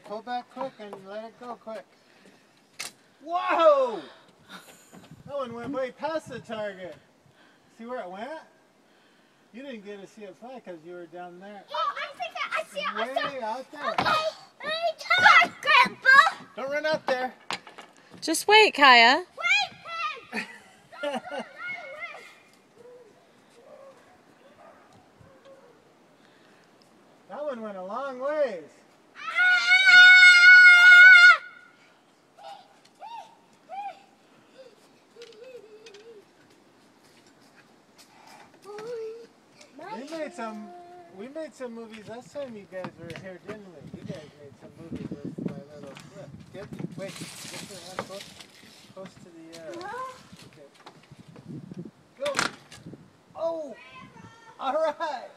pull back quick and let it go quick. Whoa! That one went way past the target. See where it went? You didn't get to see it fly because you were down there. Oh, I see it. Way out there. Okay, come on, Grandpa. Don't run out there. Just wait, Kaya. Wait, hey. That one went a long ways. We made some movies last time you guys were here, didn't we? You guys made some movies with my little flip. Good. Wait, get your hand close to the Okay. Go. Oh! All right.